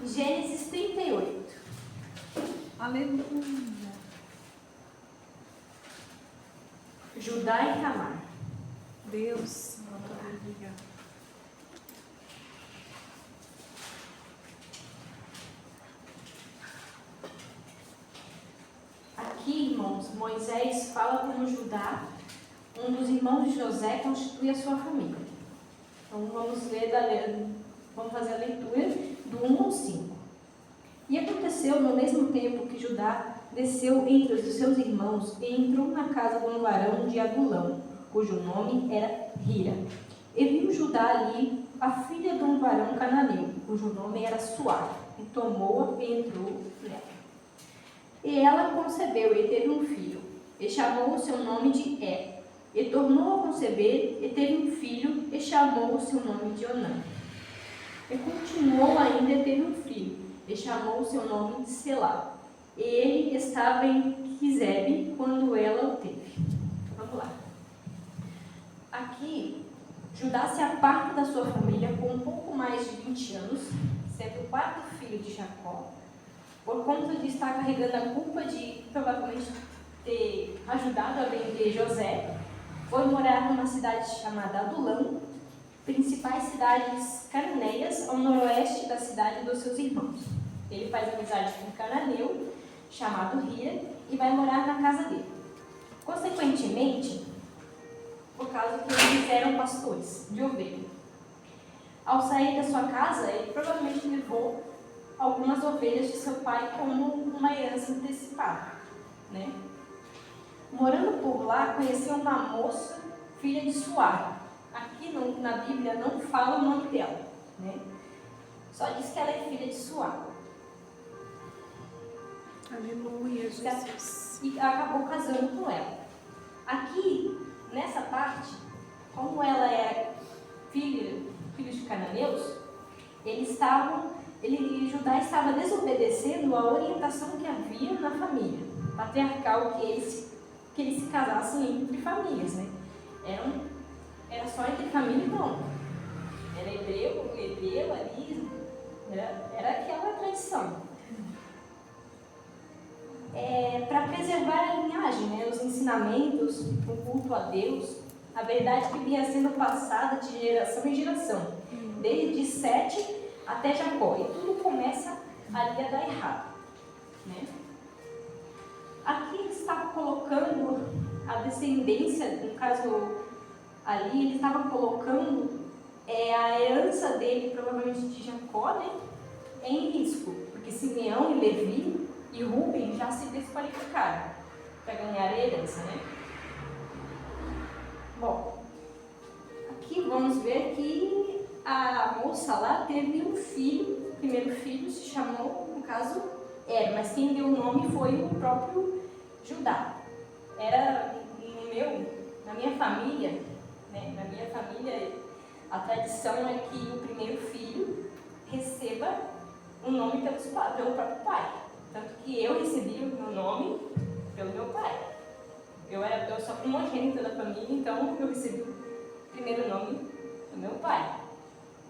Gênesis 38. Aleluia. Judá e Tamar. Deus, aleluia. Aqui, irmãos, Moisés fala como Judá, um dos irmãos de José, constitui a sua família. Então vamos fazer a leitura do 1 ao 5. E aconteceu no mesmo tempo que Judá desceu entre os seus irmãos e entrou na casa de um varão de Adulão, cujo nome era Hira. E viu Judá ali a filha de um varão cananeu, cujo nome era Suar, e tomou-a e entrou nela. E ela concebeu e teve um filho, e chamou o seu nome de Er. E tornou a conceber e teve um filho, e chamou o seu nome de Onã. E continuou ainda e teve um filho, e chamou o seu nome de Selá. E ele estava em Quizebe quando ela o teve. Vamos lá. Aqui, Judá se aparta da sua família com um pouco mais de 20 anos, sendo o quarto filho de Jacó, por conta de estar carregando a culpa de provavelmente ter ajudado a vender José. Foi morar numa cidade chamada Adulão, principais cidades cananeias ao noroeste da cidade dos seus irmãos. Ele faz amizade com um cananeu chamado Hira e vai morar na casa dele. Consequentemente, por causa que eles eram pastores de ovelha. Ao sair da sua casa, ele provavelmente levou algumas ovelhas de seu pai como uma herança antecipada, né? Morando por lá, conheceu uma moça, filha de Suar. Aqui na Bíblia não fala o nome dela, né? Só diz que ela é filha de Suar. Aleluia, Jesus. E acabou casando com ela. Aqui, nessa parte, como ela era filha de cananeus, Judá estava desobedecendo a orientação que havia na família patriarcal, que eles se casassem entre famílias, né? Era só entre família, não. Era hebreu ali, era aquela tradição. Para preservar a linhagem, né, os ensinamentos, o culto a Deus, a verdade que vinha sendo passada de geração em geração, desde Sete até Jacó, e tudo começa ali a dar errado, né? Aqui ele estava colocando a descendência, no caso ali, ele estava colocando a herança dele, provavelmente de Jacó, né, em risco, porque Simeão e Levi e Rubem já se desqualificaram para ganhar a herança, né? Bom, aqui vamos ver que a moça lá teve um filho, o primeiro filho se chamou, no caso, Er, mas quem deu o nome foi o próprio Judá. Na minha família, né, a tradição é que o primeiro filho receba um nome pelo próprio pai. Tanto que eu recebi o meu nome pelo meu pai. Eu sou primogênita da família, então eu recebi o primeiro nome do meu pai.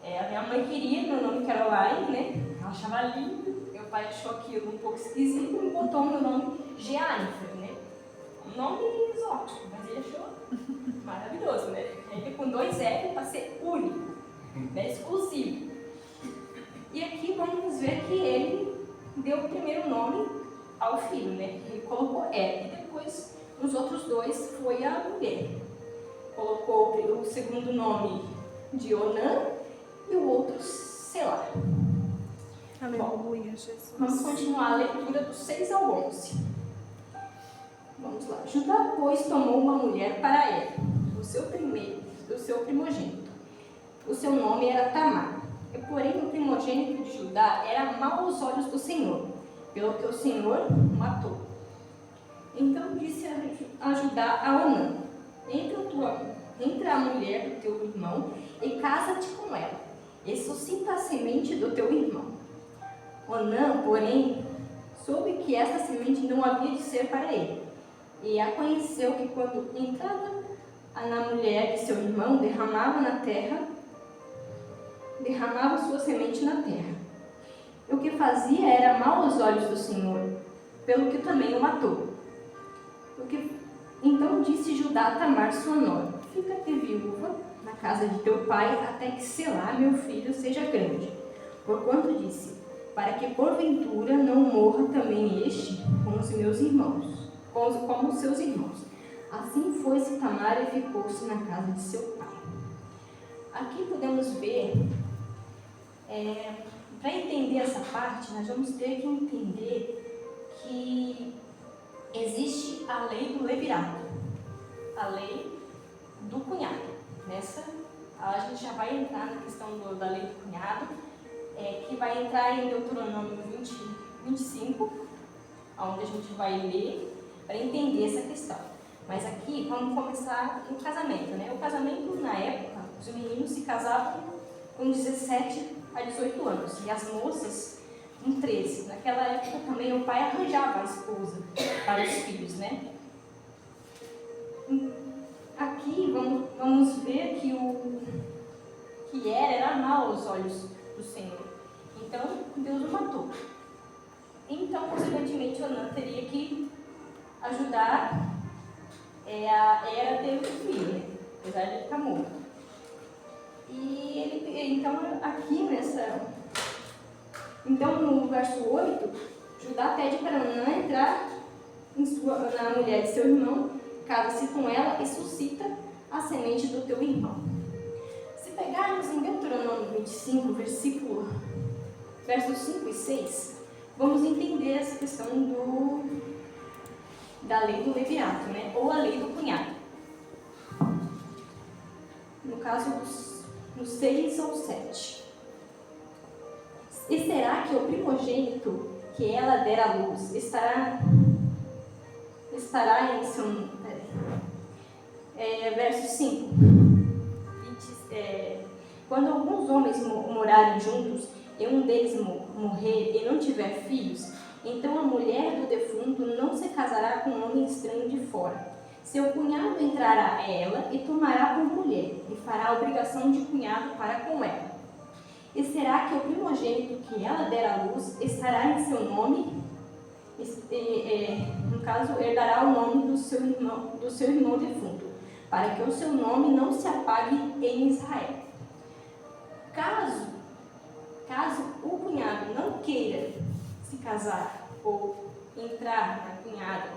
A minha mãe queria meu nome Caroline, né? Ela achava lindo. Meu pai achou aquilo um pouco esquisito e botou meu nome Jennifer, né? Um nome exótico, mas ele achou maravilhoso, né? Ele com 2 F para ser único, né? Exclusivo. E aqui vamos ver que ele deu o primeiro nome ao filho, né? Ele colocou Er, e depois os outros 2 foi a mulher. Colocou o segundo nome de Onã e o outro Selá. Aleluia, Jesus. Vamos continuar a leitura do 6 ao 11. Vamos lá. Judá, pois, tomou uma mulher para ele, o seu primogênito. O seu nome era Tamar. Porém, o primogênito de Judá era mau aos olhos do Senhor, pelo que o Senhor o matou. Então disse a Judá a Onã: entra a mulher do teu irmão e casa-te com ela, e suscita a semente do teu irmão. Onã, porém, soube que esta semente não havia de ser para ele, e a conheceu que quando entrava na mulher de seu irmão, derramava sua semente na terra. O que fazia era mal aos olhos do Senhor, pelo que também o matou. Então disse Judá a Tamar, sua nora: fica-te viúva na casa de teu pai, até que Selá, meu filho, seja grande. Porquanto disse: para que porventura não morra também este com os meus irmãos, como os seus irmãos. Assim foi-se Tamar e ficou-se na casa de seu pai. Aqui podemos ver, para entender essa parte, nós vamos ter que entender que existe a lei do levirato, a lei do cunhado. Nessa, a gente já vai entrar na questão da lei do cunhado, que vai entrar em Deuteronômio 25, onde a gente vai ler para entender essa questão. Mas aqui vamos começar no casamento, né? O casamento, na época, os meninos se casavam com 17 a 18 anos e as moças com 13. Naquela época também o pai arranjava a esposa para os filhos, né? Aqui vamos ver que era mal aos olhos do Senhor. Então Deus o matou. Então, consequentemente, Onã teria que ajudar a Era ter um filho, né? Apesar de ele estar morto. Então, aqui então no verso 8, Judá pede para Onã entrar na mulher de seu irmão, casa-se com ela e suscita a semente do teu irmão. Se pegarmos em Deuteronômio 25, versos 5 e 6, vamos entender essa questão da lei do levirato, né? Ou a lei do cunhado. No caso dos 6 ou 7. E será que o primogênito que ela der à luz estará em seu... verso 5. Quando alguns homens morarem juntos e um deles morrer e não tiver filhos, então a mulher do defunto não se casará com um homem estranho de fora. Seu cunhado entrará a ela e tomará por mulher, e fará a obrigação de cunhado para com ela. E será que o primogênito que ela der à luz estará em seu nome? No caso, herdará o nome do seu irmão defunto, para que o seu nome não se apague em Israel. Caso o cunhado não queira se casar ou entrar na cunhada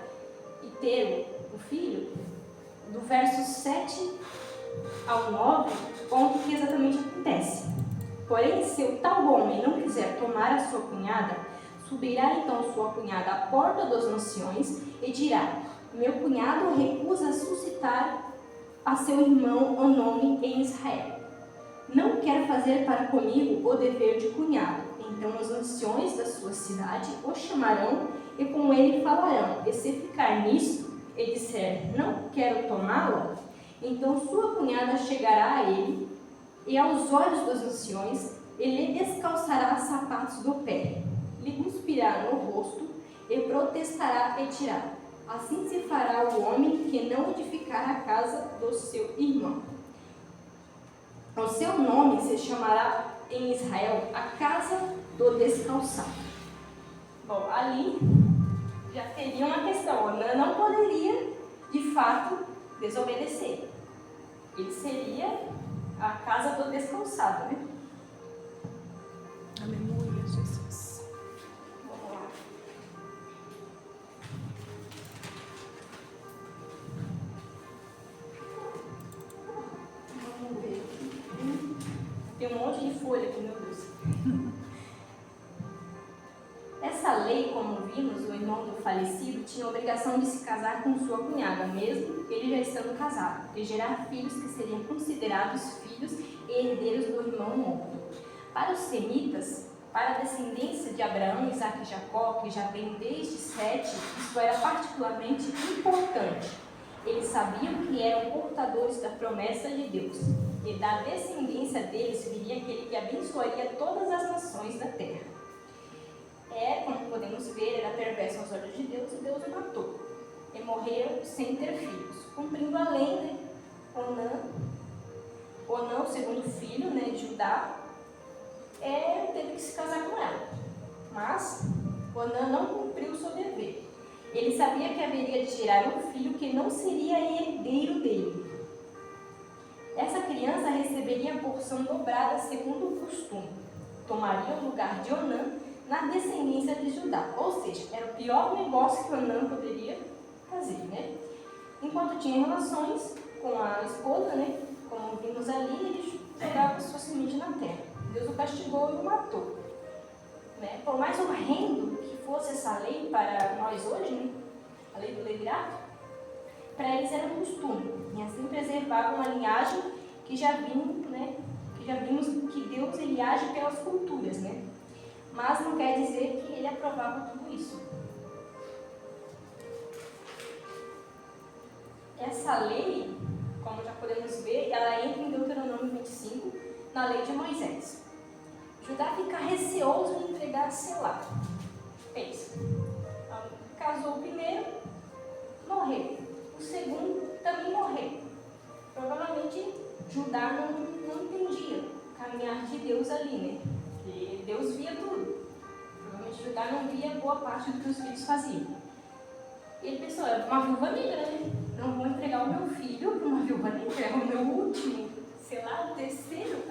e ter o filho, do verso 7 ao 9, conta o que exatamente acontece. Porém, se o tal homem não quiser tomar a sua cunhada, subirá então sua cunhada à porta dos anciões e dirá: meu cunhado recusa suscitar a seu irmão o nome em Israel. Não quer fazer para comigo o dever de cunhado. Então os anciões da sua cidade o chamarão e com ele falarão. E se ficar nisto e disser: não quero tomá-la, então sua cunhada chegará a ele e aos olhos dos anciões ele descalçará sapatos do pé, lhe cuspirá no rosto e protestará e dirá: assim se fará o homem que não edificar a casa do seu irmão. O seu nome se chamará em Israel a casa do descalçado. Bom, ali já teria uma questão. Onã não poderia, de fato, desobedecer. Ele seria a casa do descalçado, né? Aleluia, Jesus. Vamos lá. Vamos ver aqui. Tem um monte de folha aqui, meu Deus. Essa lei, como vimos, o irmão do falecido tinha a obrigação de se casar com sua cunhada, mesmo ele já estando casado, e gerar filhos que seriam considerados filhos e herdeiros do irmão morto. Para os semitas, para a descendência de Abraão, Isaque e Jacó, que já vem desde Sete, isso era particularmente importante. Eles sabiam que eram portadores da promessa de Deus, e da descendência deles viria aquele que abençoaria todas as nações da terra. Como podemos ver, era perverso aos olhos de Deus e Deus o matou. E morreu sem ter filhos, cumprindo a lei, né? Onã, o segundo filho, né, de Judá, teve que se casar com ela. Onã não cumpriu o seu dever. Ele sabia que haveria de gerar um filho que não seria herdeiro dele. Essa criança receberia a porção dobrada segundo o costume. Tomaria o lugar de Onã na descendência de Judá. Ou seja, era o pior negócio que Onã poderia fazer, né? Enquanto tinha relações com a esposa, né? Como vimos ali, ele jogava sua semente na terra. Deus o castigou e o matou. Né? Por mais horrendo que fosse essa lei para nós hoje, né? A lei do levirato, para eles era um costume, e assim preservavam a linhagem que já vimos, né? Que já vimos que Deus ele age pelas culturas, né? Mas não quer dizer que ele aprovava tudo isso. Essa lei, como já podemos ver, ela entra em Deuteronômio 25, na lei de Moisés. Judá fica receoso de entregar Selá. Pensa. Casou o primeiro, morreu. O segundo também morreu. Provavelmente Judá não entendia o caminhar de Deus ali, né? Porque Deus via tudo. Provavelmente Judá não via boa parte do que os filhos faziam. E ele pensou, é uma viúva negra, né? Não vou entregar o meu filho para uma viúva negra, é o meu último, sei lá, o terceiro.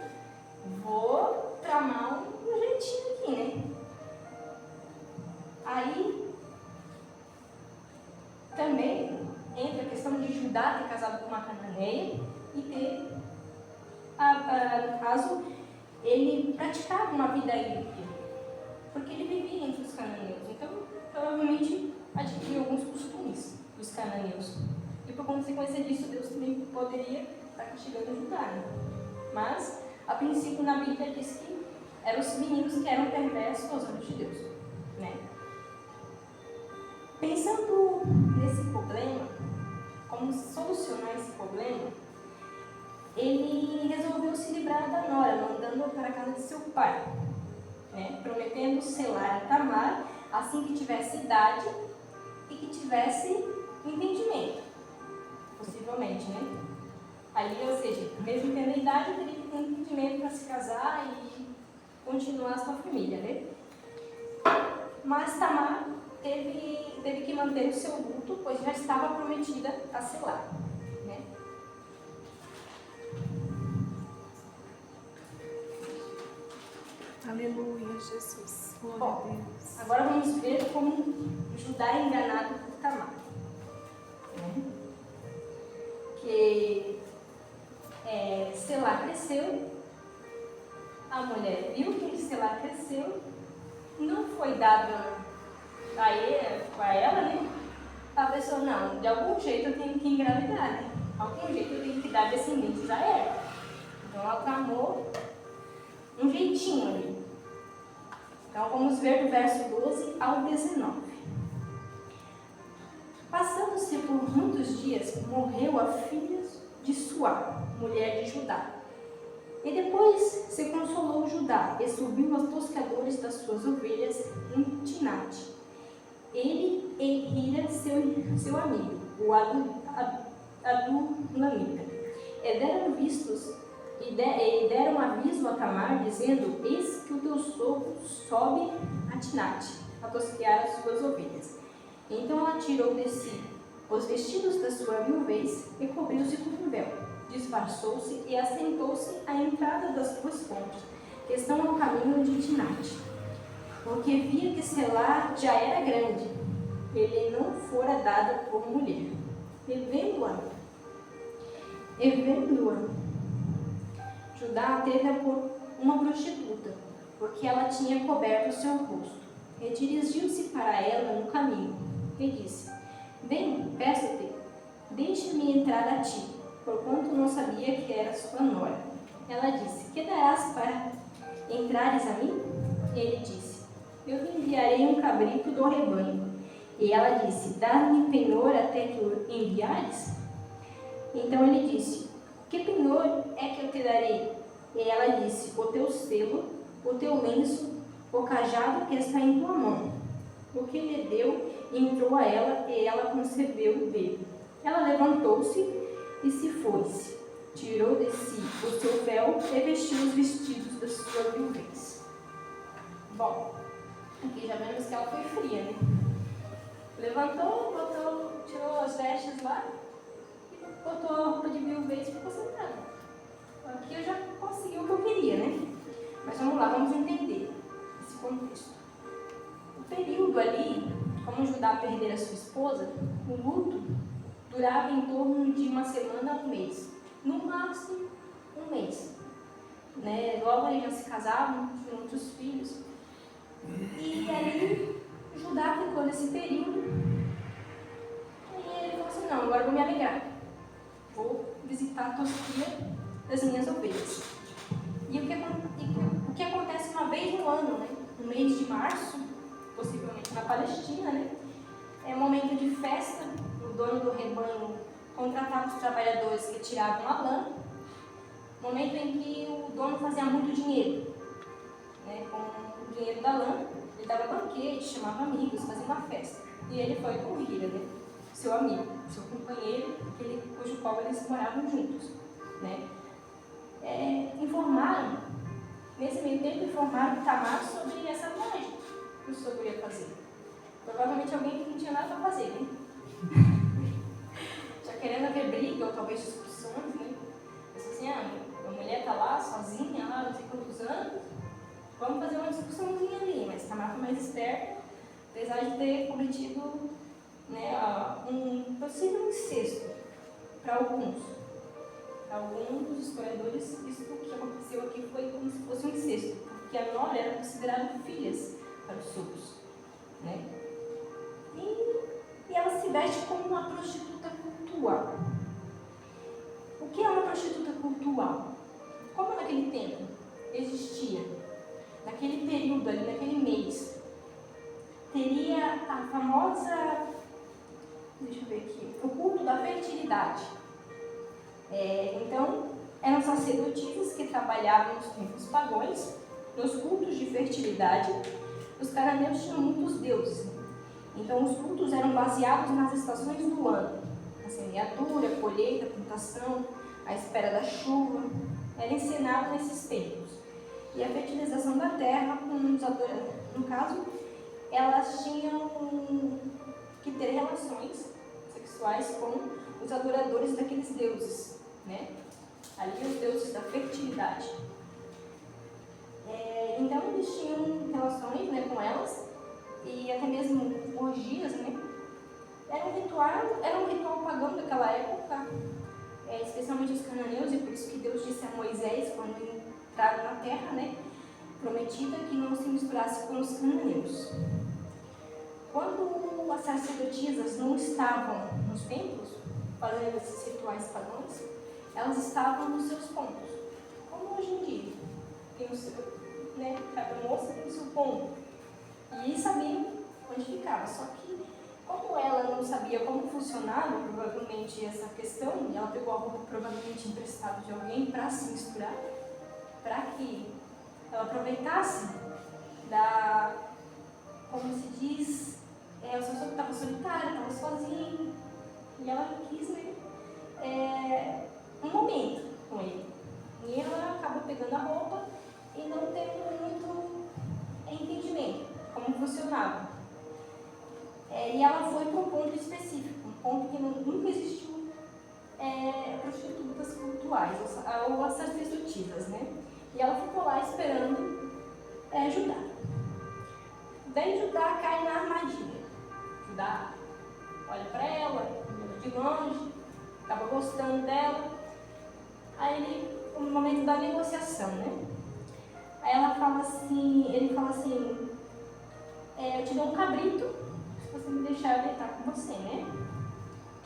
Vou tramar um jeitinho aqui, né? Aí, também entra a questão de Judá ter casado com uma cananeia e ter, no caso, ele praticava uma vida ímpia, porque ele vivia entre os cananeus. Então, provavelmente, adquiriu alguns costumes dos cananeus. E por consequência disso, Deus também poderia estar castigando Judá. Né? Mas, a princípio, na Bíblia diz que eram os meninos que eram perversos aos olhos de Deus. Né? Pensando nesse problema, como solucionar esse problema, ele resolveu se livrar da nora, mandando para a casa de seu pai, né? Prometendo selar a Tamar assim que tivesse idade e que tivesse entendimento, possivelmente, né? Ali, ou seja, mesmo tendo a idade, teria que ter entendimento para se casar e continuar a sua família, né? Mas Tamar teve que manter o seu luto, pois já estava prometida a selar, né? Aleluia, Jesus. Glória a Deus. Agora vamos ver como Judá é enganado por Tamar. Né? Que Selá cresceu, a mulher viu que Selá cresceu, não foi dado a ela, né? A pessoa, não, de algum jeito eu tenho que engravidar, né? De algum jeito eu tenho que dar descendentes a ela. Então ela tramou um jeitinho ali. Então vamos ver do verso 12 ao 19. Passando-se por muitos dias, morreu a filha de Suá, mulher de Judá. E depois se consolou Judá e subiu aos toscadores das suas ovelhas em Tinate. Ele e Hira, seu amigo, o Adulamita, e deram aviso a Tamar, dizendo: eis que o teu sogro sobe a Tinate, a tosquear as suas ovelhas. Então ela tirou de si os vestidos da sua viuvez e cobriu-se com um véu, disfarçou-se e assentou-se à entrada das duas fontes, que estão ao caminho de Tinate, porque via que Selá já era grande, ele não fora dada por mulher. E vendo-a, Judá teve-a por uma prostituta, porque ela tinha coberto o seu rosto, e dirigiu-se para ela no caminho, e disse: vem, peço-te, deixa-me entrar a ti, porquanto não sabia que era sua nora. Ela disse: que darás para entrares a mim? E ele disse: eu te enviarei um cabrito do rebanho. E ela disse: dá-me penhor até que o enviares? Então ele disse: que penhor é que eu te darei? E ela disse: o teu selo, o teu lenço, o cajado que está em tua mão. O que lhe deu entrou a ela, e ela concebeu dele. Ela levantou-se e se foi-se. Tirou de si o seu véu e vestiu os vestidos da sua viuvez. Bom, Aqui já vemos que ela foi fria, né? Levantou, tirou as vestes lá, botou a roupa de viuvez e ficou sentada. Aqui eu já consegui o que eu queria, né? Mas vamos lá, vamos entender esse contexto. O período ali, como Judá perder a sua esposa, o luto durava em torno de uma semana a um mês. No máximo, um mês. Né? Logo eles já se casavam, tinham muitos filhos. E ali, Judá ficou nesse período. E ele falou assim, não, agora eu vou me alegrar. Vou visitar a tosquia das minhas ovelhas. E o que acontece uma vez no ano, né? No mês de março, possivelmente na Palestina, né? É um momento de festa. O dono do rebanho contratava os trabalhadores que tiravam a lã. Momento em que o dono fazia muito dinheiro, né? Com o dinheiro da lã, ele dava banquete, chamava amigos, fazia uma festa. E ele foi com Hira, né? Seu amigo, seu companheiro, cujo qual eles moravam juntos, né? Nesse meio tempo, informaram Tamar sobre essa viagem que o sogro ia fazer. Provavelmente alguém que não tinha nada para fazer, né? Já querendo ver briga ou talvez discussões, né? Mas assim, a mulher está lá sozinha, lá não sei quantos anos, vamos fazer uma discussãozinha ali. Mas Tamar foi mais esperta, apesar de ter cometido, né, um possível incesto para alguns. Alguns dos historiadores, isso que aconteceu aqui foi como se fosse um incesto, porque a nora era considerada filhas para os sogros, né? E ela se veste como uma prostituta cultual. O que é uma prostituta cultual? Como naquele tempo existia, naquele período ali, naquele mês, teria a famosa, deixa eu ver aqui, o culto da fertilidade. Então, eram sacerdotisas que trabalhavam nos templos pagãos, nos cultos de fertilidade. Os cananeus tinham muitos deuses. Então, os cultos eram baseados nas estações do ano. A semeadura, a colheita, a plantação, a espera da chuva. Era ensinado nesses templos. E a fertilização da terra, no caso, elas tinham que ter relações sexuais com os adoradores daqueles deuses, né? Ali os deuses da fertilidade. Então eles tinham relações, né, com elas e até mesmo orgias, né? Era um ritual pagão daquela época, especialmente os cananeus, e por isso que Deus disse a Moisés quando entraram na terra, né, prometida, que não se misturasse com os cananeus. Quando as sacerdotisas não estavam nos templos fazendo esses rituais pagãos, elas estavam nos seus pontos, como hoje em dia. Tem o seu, né, cada moça tem o seu ponto. E sabiam onde ficava. Só que, como ela não sabia como funcionava, provavelmente, essa questão, ela pegou a roupa provavelmente emprestada de alguém para se misturar, para que ela aproveitasse da, como se diz, a pessoa que estava solitária, estava sozinha, e ela quis, né, um momento com ele. E ela acabou pegando a roupa e não tendo muito entendimento como funcionava. E ela foi para um ponto específico, um ponto que nunca existiu prostitutas cultuais, ou as sacerdotisas, né? E ela ficou lá esperando Judá. Daí Judá cai na armadilha. Judá olha para ela de longe, acaba gostando dela. Aí no momento da negociação, né? Aí ele fala assim, eu te dou um cabrito se você me deixar eu deitar com você, né?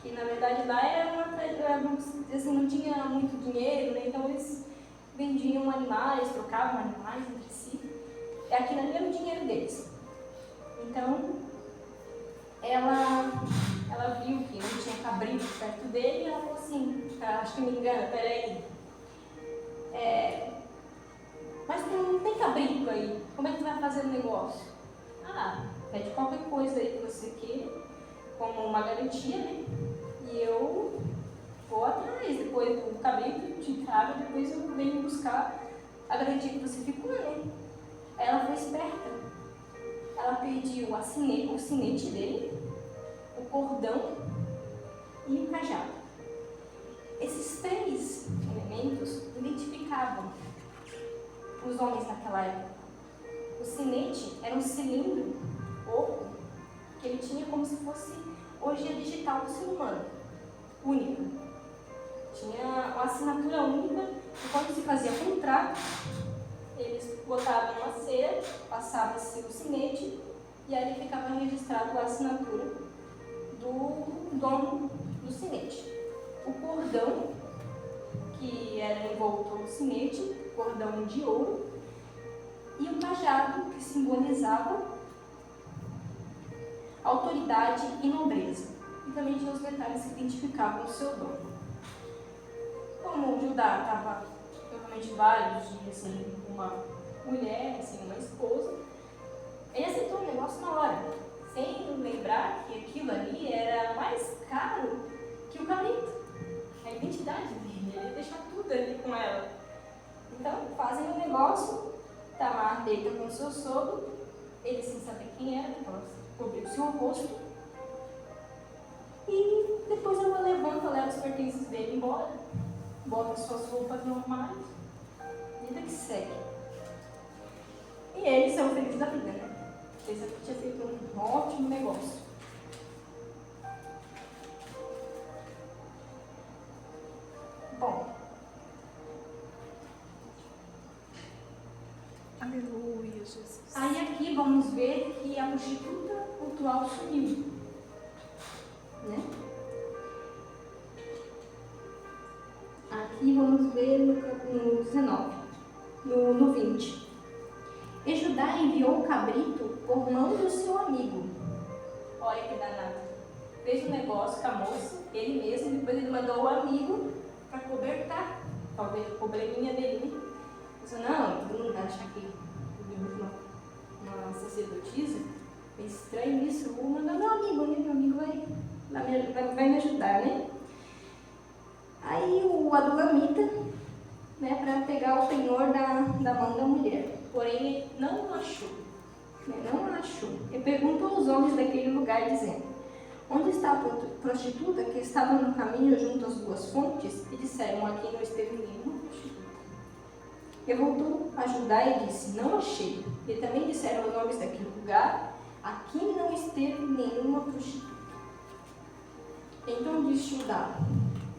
Que na verdade lá assim, não tinha muito dinheiro, né? Então eles vendiam animais, trocavam animais entre si. Aquilo ali era o dinheiro deles. Então ela viu que não tinha cabrito perto dele e ela falou assim, acho que me engana, peraí. Mas não tem cabrito aí, como é que tu vai fazer o negócio? Pede qualquer coisa aí que você queira, como uma garantia, né? E eu vou atrás, depois do cabrito te trago, depois eu venho buscar a garantia que você ficou, né? Aí ela foi esperta. Ela pediu o sinete dele, o cordão e o cajado. Esses 3 elementos identificavam os homens naquela época. O sinete era um cilindro oco que ele tinha como se fosse hoje a digital do ser humano, única. Tinha uma assinatura única e quando se fazia contrato, eles botavam uma cera, passava-se o sinete e ali ficava registrado a assinatura do dono do sinete. O cordão, que era envolto no sinete, cordão de ouro, e o cajado, que simbolizava autoridade e nobreza. E também tinha os detalhes que identificavam o seu dono. Como Judá estava provavelmente vários dias sem uma mulher, sem uma esposa, ele aceitou o negócio na hora, sem lembrar que aquilo ali era mais caro que o cabrito, a identidade dele, ele ia deixar tudo ali com ela. Então, fazem o negócio, Tamar deita com o seu sogro, ele sem saber quem era, então cobriu o seu rosto, e depois ela levanta, leva os pertences dele embora, bota suas roupas normais, vida que segue. E eles são felizes da vida, né? Esse aqui tinha feito um ótimo negócio. Bom. Aleluia, Jesus. Aí aqui vamos ver que a prostituta cultural sumiu. Né? Aqui vamos ver no 19, no 20. E Judá enviou o cabrito por mão do seu amigo. Olha que danado. Fez um negócio com a moça, ele mesmo, e depois ele mandou o amigo para cobertar. Talvez o probleminha dele. Ele disse, não, todo mundo vai achar que uma sacerdotisa. É estranho isso, vou mandar meu amigo, né? Meu amigo vai me ajudar, né? Aí o Adulamita, né, para pegar o penhor da mão da mulher. Porém, ele não achou. Não achou. Ele perguntou aos homens daquele lugar, dizendo, onde está a prostituta que estava no caminho junto às 2 fontes? E disseram, aqui não esteve nenhuma prostituta. Ele voltou a Judá e disse, não achei. E também disseram os homens daquele lugar, aqui não esteve nenhuma prostituta. Então disse Judá,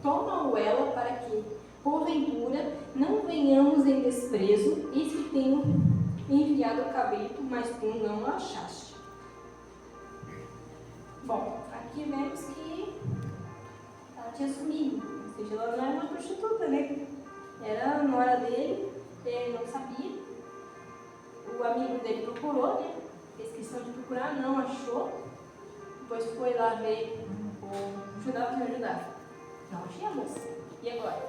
toma-o ela para que, porventura, não venhamos em desprezo, eis que tenho enviado o cabrito, mas tu não o achaste. Bom, aqui vemos que ela tinha sumido, ou seja, ela não era uma prostituta, né? Era a nora dele, ele não sabia. O amigo dele procurou, né? Fez questão de procurar, não achou. Depois foi lá ver o Judá para ajudar. Não achei a moça. E agora?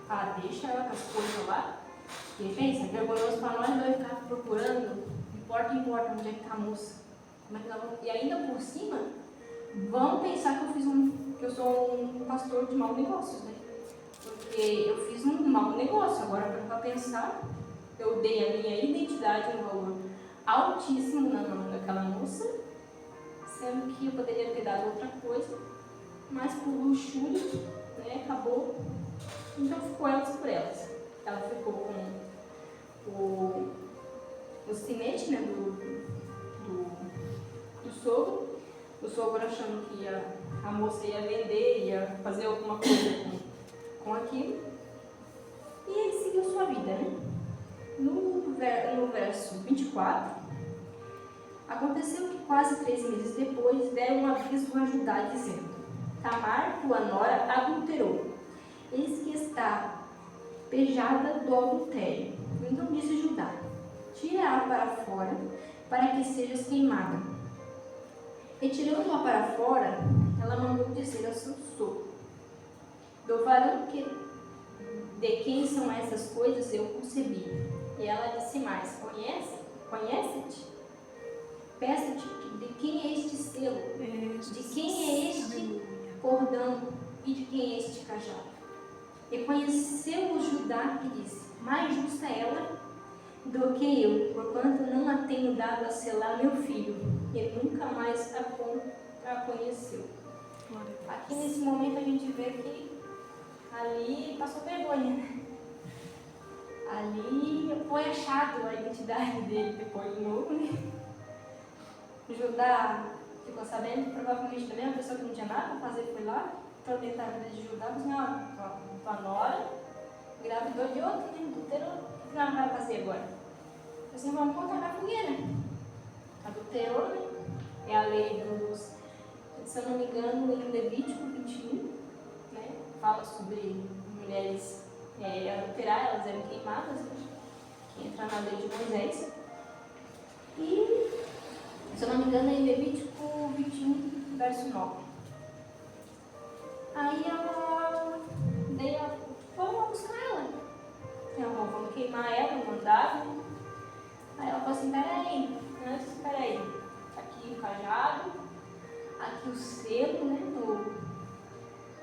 Ah, deixa ela com as coisas lá. E pensa, é vergonhoso para nós vai ficar procurando de porta em porta onde é que está a moça. Como é que nós vamos... E ainda por cima, vão pensar que eu sou um pastor de maus negócios, né? Porque eu fiz um mau negócio. Agora, para pensar, eu dei a minha identidade, um valor altíssimo na mão daquela moça, sendo que eu poderia ter dado outra coisa, mas por luxúria, né, acabou. Então ficou elas por elas. Ela ficou com o sinete, né, do sogro. O sogro achando que a moça ia vender, ia fazer alguma coisa com aquilo. E ele seguiu sua vida, né? No verso 24, aconteceu que quase 3 meses depois deram um aviso a Judá, dizendo, Tamar, tua nora, adulterou. Eis que está pejada do adultério. Então disse Judá, tira-a para fora, para que sejas queimada. Retirando-a para fora, ela mandou dizer ao seu sogro, do varão de quem são essas coisas eu concebi. E ela disse mais, conhece-te? Peço-te, de quem é este selo? De quem é este cordão? E de quem é este cajado? E conheceu o Judá e disse, mais justa ela do que eu, porquanto não a tenho dado a selar meu filho. Ele nunca mais a conheceu. Aqui nesse momento a gente vê que ali passou vergonha, né? Ali foi achado a identidade dele depois de novo, né? Judá ficou sabendo, provavelmente também uma pessoa que não tinha nada para fazer foi lá, para tentar a vida de Judá, mas não, tua nora engravidou de outro, né? Adulterou, o que nós vamos fazer agora? Assim, vamos botar na fogueira. Adulterou, né? É a lei dos, se eu não me engano, em Levítico 21, né? Fala sobre mulheres adulterar, elas eram queimadas, né? Que entra na lei de Moisés. E, se eu não me engano, é em Levítico 21, verso 9. Aí vamos buscar ela. Então, vamos queimar ela, mandar. Aí ela falou assim, peraí, aqui o cajado, aqui o selo, né,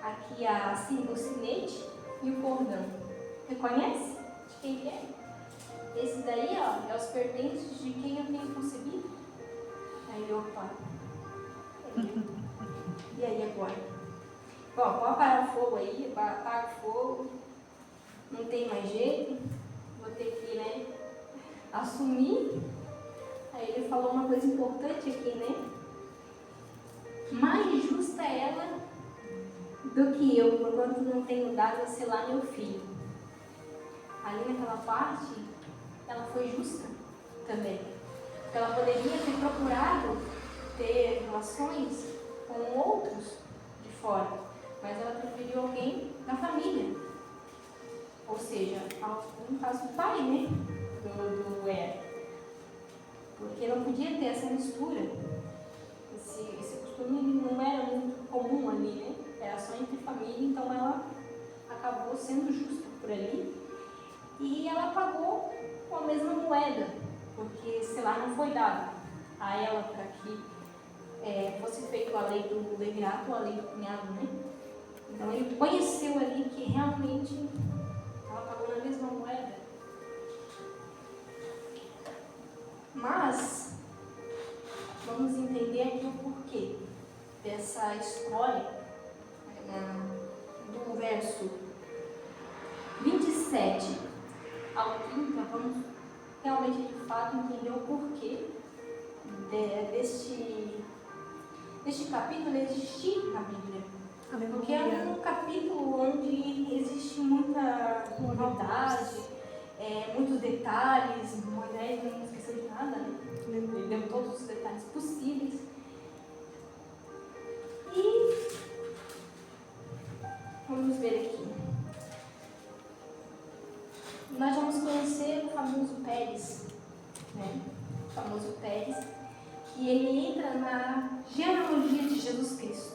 aqui o sinete e o cordão. Reconhece de quem que é? Esse daí, ó, é os pertences de quem eu tenho concebido. Aí, opa. E aí agora? Bom, pode parar o fogo aí, apaga o fogo. Não tem mais jeito. Vou ter que, né, assumir. Aí ele falou uma coisa importante aqui, né? Mais justa ela do que eu, porquanto não tenho dado a selar meu filho. Ali naquela parte, ela foi justa também. Ela poderia ter procurado ter relações com outros de fora, mas ela preferiu alguém da família. Ou seja, no caso do pai, né? Do porque não podia ter essa mistura. Esse costume não era muito comum ali, né? Era só entre família, então ela acabou sendo justa por ali. E ela pagou com a mesma moeda, porque, sei lá, não foi dado a ela para que fosse feita a lei do levirato, a lei do cunhado, né? Então ele conheceu ali que realmente ela pagou na mesma moeda. Mas, vamos entender aqui o porquê dessa história, do verso 27 ao 30, vamos realmente de fato entender o porquê deste capítulo existir na Bíblia. Porque é um capítulo onde existe muita novidade, muitos detalhes. Moisés não esqueceu de nada, né? Ele deu todos os detalhes possíveis. E vamos ver aqui. Nós vamos conhecer o famoso Pérez, né? O famoso Pérez, que ele entra na genealogia de Jesus Cristo.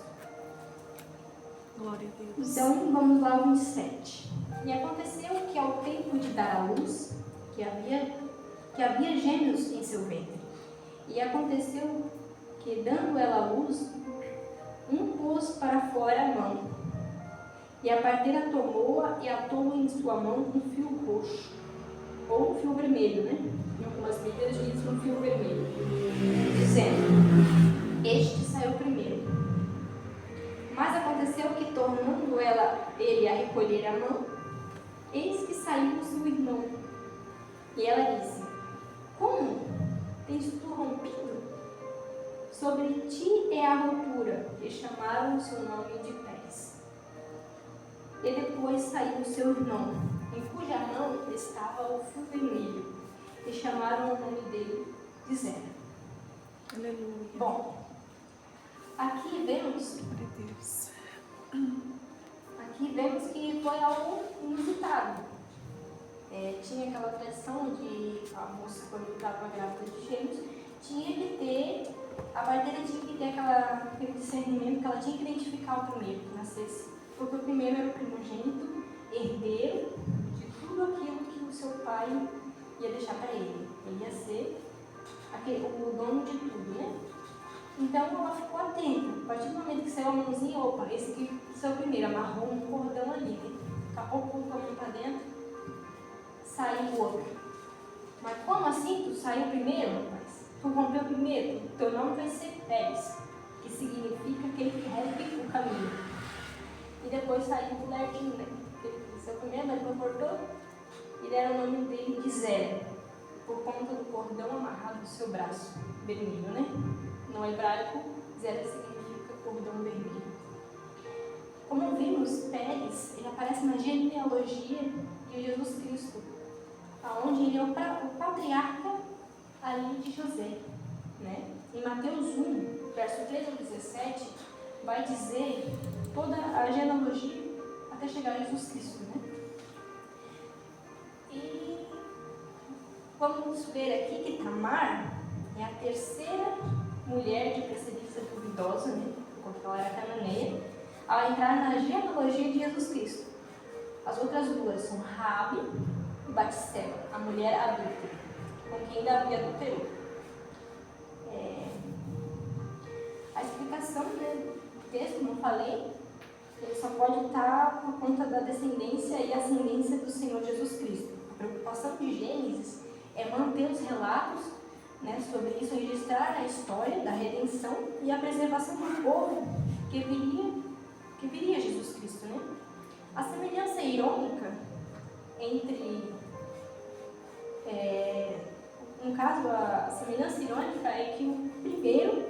Glória a Deus. Então, vamos lá ao 27. E aconteceu que ao tempo de dar à luz, que havia gêmeos em seu ventre. E aconteceu que, dando ela à luz, um pôs para fora a mão. E a parteira tomou-a e atou em sua mão um fio roxo, ou um fio vermelho, né? Em algumas Bíblias diz um fio vermelho, dizendo, este saiu primeiro. Mas aconteceu que, tornando ele a recolher a mão, eis que saiu o seu irmão. E ela disse, como? Tens tu rompido? Sobre ti é a rotura. E chamaram o seu nome de Pérez. E depois saiu o seu irmão, em cuja mão estava o fio vermelho. E chamaram o nome dele de Zera. Aleluia. Bom, aqui vemos que foi algo inusitado. Tinha aquela tradição de a moça, quando estava grávida de gêmeos, a parteira tinha que ter aquele discernimento que ela tinha que identificar o primeiro que nascesse, porque o primeiro era o primogênito, herdeiro de tudo aquilo que o seu pai ia deixar para ele. Ele ia ser o dono de tudo, né? Então ela ficou atenta. A partir do momento que saiu a mãozinha, opa, esse aqui saiu o primeiro, amarrou um cordão ali, né? Acabou com a mão para dentro, saiu o outro. Mas como assim? Tu saiu primeiro, rapaz? Tu rompeu primeiro? Teu nome vai ser Pérez, que significa aquele que rompe o caminho. E depois saiu o Lertinho, né? Ele saiu primeiro, mas depois cortou. E deram o nome dele de Zera, por conta do cordão amarrado no seu braço vermelho, né? No hebraico, Zera significa cordão vermelho. Como vimos, Pérez, ele aparece na genealogia de Jesus Cristo, onde ele é o patriarca ali de José, né? Em Mateus 1, verso 13 ao 17, vai dizer toda a genealogia até chegar a Jesus Cristo, né? E vamos ver aqui que Tamar é a terceira mulher de procedência duvidosa, né? Porque ela era cananeia, ao entrar na genealogia de Jesus Cristo. As outras duas são Raabe e Batseba, a mulher adúltera, com quem Davi adulterou. A explicação, né, do texto, como eu falei, ele só pode estar por conta da descendência e ascendência do Senhor Jesus Cristo. A preocupação de Gênesis é manter os relatos, né, sobre isso, registrar a história da redenção e a preservação do povo que viria Jesus Cristo, né? A semelhança irônica entre, no caso, a semelhança irônica é que o primeiro,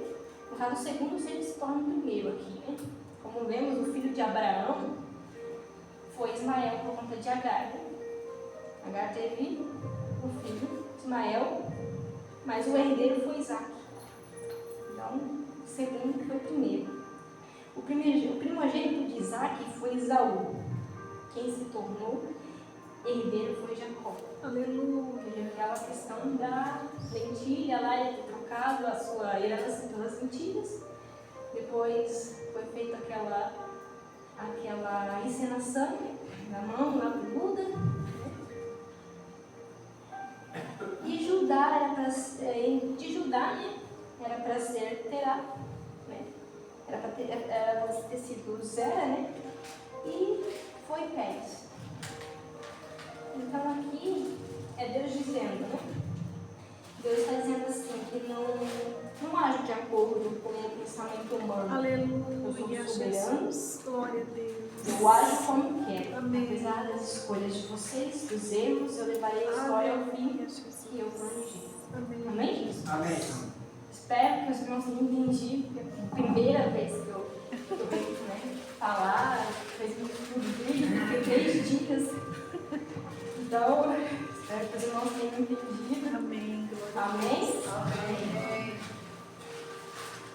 no caso o segundo, sempre se torna o primeiro aqui, né? Como vemos, o filho de Abraão foi Ismael por conta de Agar. Agar teve o filho, Ismael, mas o herdeiro foi Isaac. Então, o segundo foi o primeiro. O primogênito de Isaac foi Esaú. Quem se tornou herdeiro foi Jacó. Aleluia. Ele lembrava a questão da lentilha lá, ele ter trocado a sua herança pelas lentilhas. Depois foi feita aquela encenação na mão, lá do Buda. E Judá era para ser Terá, né? Era para ter sido Zera, né? E foi Pérez. Então aqui é Deus dizendo, né? Deus está dizendo assim, que não age de acordo com o pensamento humano. Aleluia, Eu sou soberano. Jesus. Glória a Deus. Eu ajo como quero. Amém. Apesar das escolhas de vocês, dos erros, eu levarei a história ao fim que eu planejei. Amém. Amém, Jesus? Amém. Espero que os irmãos tenham entendido, porque é a primeira vez que eu venho, né, falar, fez muito vídeo, fiquei 3 dias. Então, espero que os irmãos tenham entendido. Amém. Glória a Amém? Deus. Amém.